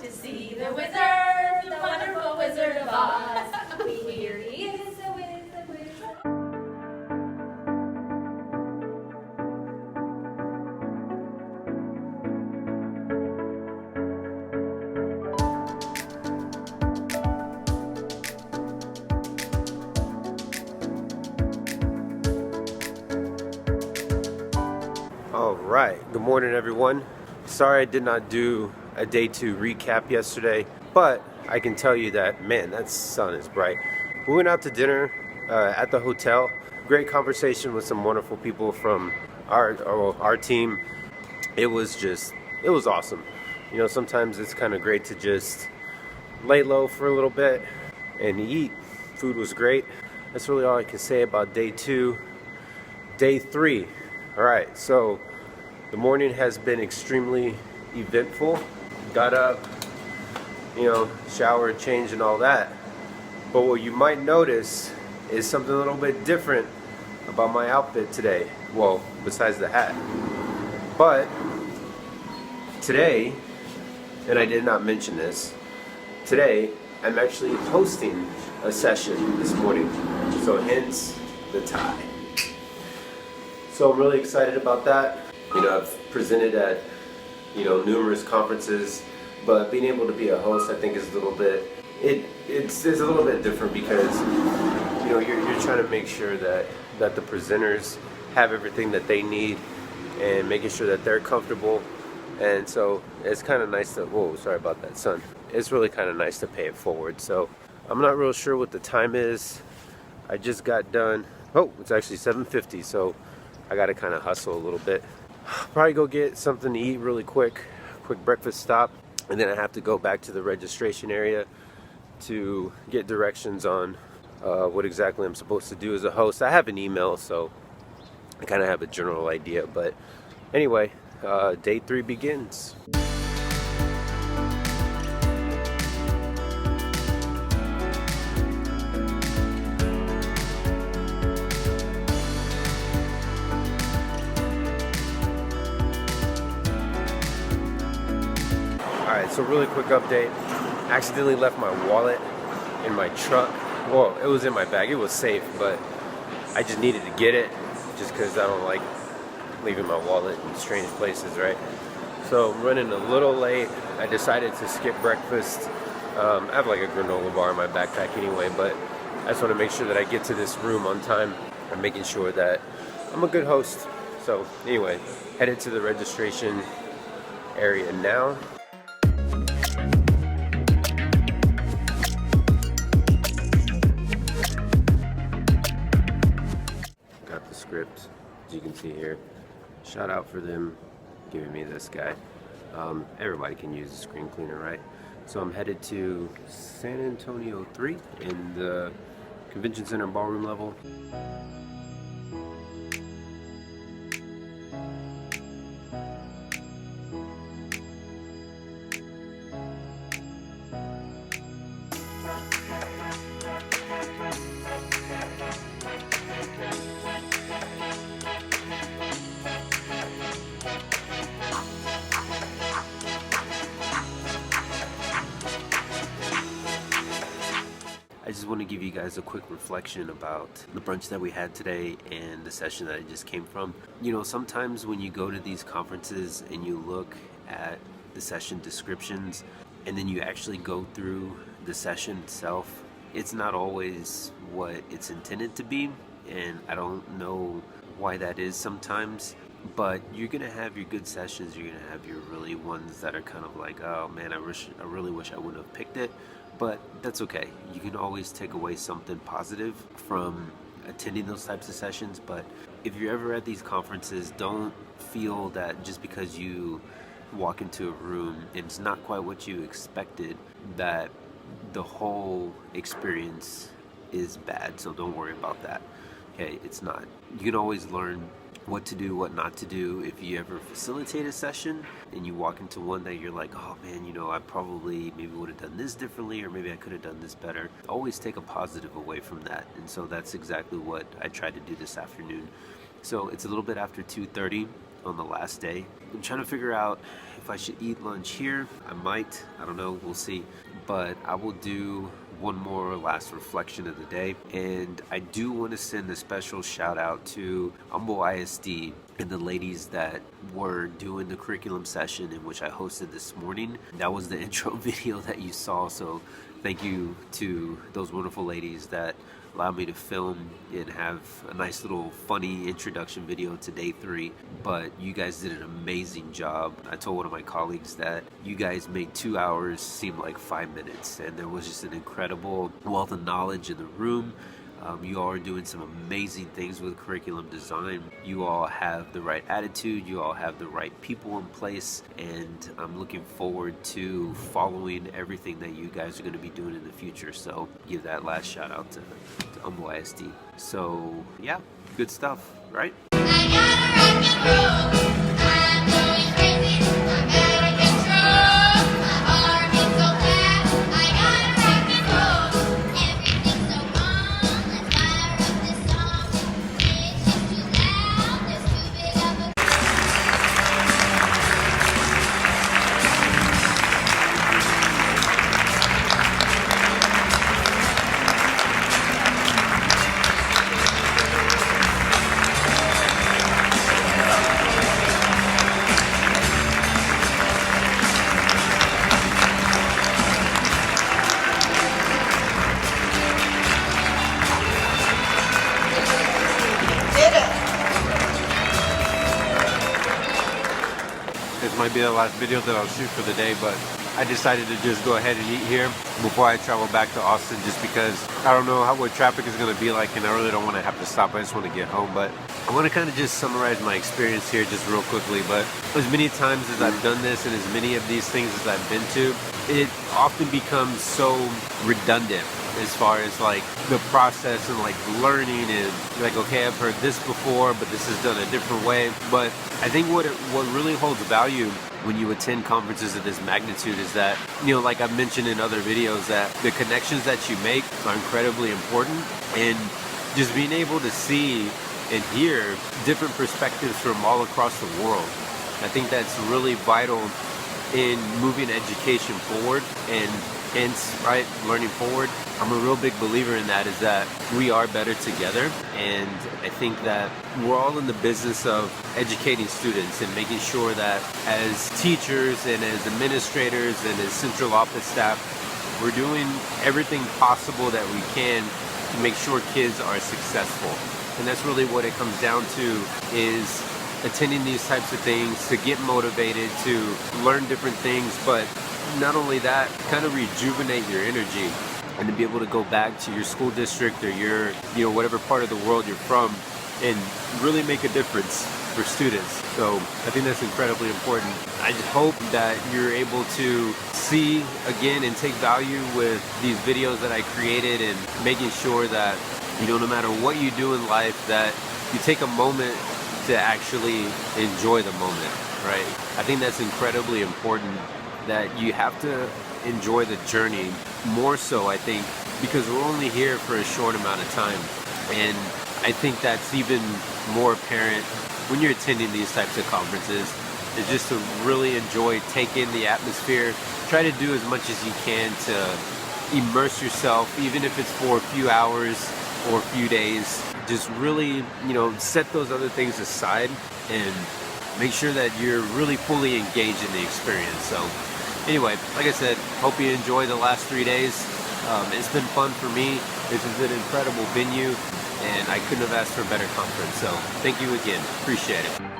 to see the wizard, the wonderful Wizard of Oz. Here he is, the wizard. All right, good morning everyone. Sorry I did not do a day 2 recap yesterday, but I can tell you that, man, that sun is bright. We went out to dinner at the hotel. Great conversation with some wonderful people from our team. It was awesome. You know, sometimes it's kind of great to just lay low for a little bit and eat. Food was great. That's really all I can say about day 2. Day 3. All right, so the morning has been extremely eventful. Got up, you know, showered, changed, and all that. But what you might notice is something a little bit different about my outfit today. Well, besides the hat. But today, and I did not mention this, today I'm actually hosting a session this morning. So hence the tie. So I'm really excited about that. You know, I've presented at, you know, numerous conferences, but being able to be a host, I think, is a little bit, it's a little bit different because, you know, you're trying to make sure that the presenters have everything that they need and making sure that they're comfortable. And so it's kind of nice to, whoa, sorry about that, son. It's really kind of nice to pay it forward. So I'm not real sure what the time is. I just got done. Oh, it's actually 7:50, so I got to kind of hustle a little bit. Probably go get something to eat really quick breakfast stop, and then I have to go back to the registration area to get directions on what exactly I'm supposed to do as a host. I have an email, so I kind of have a general idea, but anyway, day 3 begins. Alright, so really quick update. Accidentally left my wallet in my truck. Well, it was in my bag. It was safe, but I just needed to get it just because I don't like leaving my wallet in strange places, right? So I'm running a little late. I decided to skip breakfast. I have like a granola bar in my backpack anyway, but I just want to make sure that I get to this room on time. I'm making sure that I'm a good host. So anyway, headed to the registration area now. Script, as you can see here. Shout out for them giving me this guy. Everybody can use a screen cleaner, right? So I'm headed to San Antonio 3 in the Convention Center ballroom level. I just want to give you guys a quick reflection about the brunch that we had today and the session that I just came from. You know, sometimes when you go to these conferences and you look at the session descriptions and then you actually go through the session itself, it's not always what it's intended to be, and I don't know why that is sometimes. But you're gonna have your good sessions, you're gonna have your really ones that are kind of like, oh man, I really wish I wouldn't have picked it. But that's okay. You can always take away something positive from attending those types of sessions. But if you're ever at these conferences, don't feel that just because you walk into a room and it's not quite what you expected, that the whole experience is bad. So don't worry about that. Okay, it's not. You can always learn what to do, what not to do. If you ever facilitate a session and you walk into one that you're like, oh man, you know, I probably maybe would have done this differently, or maybe I could have done this better. Always take a positive away from that. And so that's exactly what I tried to do this afternoon. So it's a little bit after 2:30. on the last day. I'm trying to figure out if I should eat lunch here. I might, I don't know, we'll see. But I will do one more last reflection of the day. And I do want to send a special shout out to Humble ISD and the ladies that were doing the curriculum session in which I hosted this morning. That was the intro video that you saw. So thank you to those wonderful ladies that allowed me to film and have a nice little funny introduction video to day 3. But you guys did an amazing job. I told one of my colleagues that you guys made 2 hours seem like 5 minutes, and there was just an incredible wealth of knowledge in the room. You all are doing some amazing things with curriculum design. You all have the right attitude, you all have the right people in place, and I'm looking forward to following everything that you guys are going to be doing in the future. So give that last shout out to Humble ISD. So yeah, good stuff, right? This might be the last video that I'll shoot for the day, but I decided to just go ahead and eat here before I travel back to Austin, just because I don't know what traffic is going to be like, and I really don't want to have to stop. I just want to get home. But I want to kind of just summarize my experience here just real quickly. But as many times as I've done this and as many of these things as I've been to, it often becomes so redundant as far as like the process and like learning, and like, okay, I've heard this before, but this is done a different way. But I think what really holds value when you attend conferences of this magnitude is that, you know, like I've mentioned in other videos, that the connections that you make are incredibly important, and just being able to see and hear different perspectives from all across the world. I think that's really vital in moving education forward, and hence, right, learning forward. I'm a real big believer in that, is that we are better together. And I think that we're all in the business of educating students and making sure that as teachers and as administrators and as central office staff, we're doing everything possible that we can to make sure kids are successful. And that's really what it comes down to, is attending these types of things to get motivated, to learn different things, but not only that, kind of rejuvenate your energy, and to be able to go back to your school district or your, you know, whatever part of the world you're from, and really make a difference for students. So I think that's incredibly important. I just hope that you're able to see again and take value with these videos that I created, and making sure that, you know, no matter what you do in life, that you take a moment to actually enjoy the moment, right? I think that's incredibly important, that you have to enjoy the journey more so, I think, because we're only here for a short amount of time. And I think that's even more apparent when you're attending these types of conferences, is just to really enjoy, take in the atmosphere, try to do as much as you can to immerse yourself, even if it's for a few hours or a few days. Just really, you know, set those other things aside and make sure that you're really fully engaged in the experience. So anyway, like I said, hope you enjoy the last 3 days. It's been fun for me. This is an incredible venue, and I couldn't have asked for a better conference. So thank you again. Appreciate it.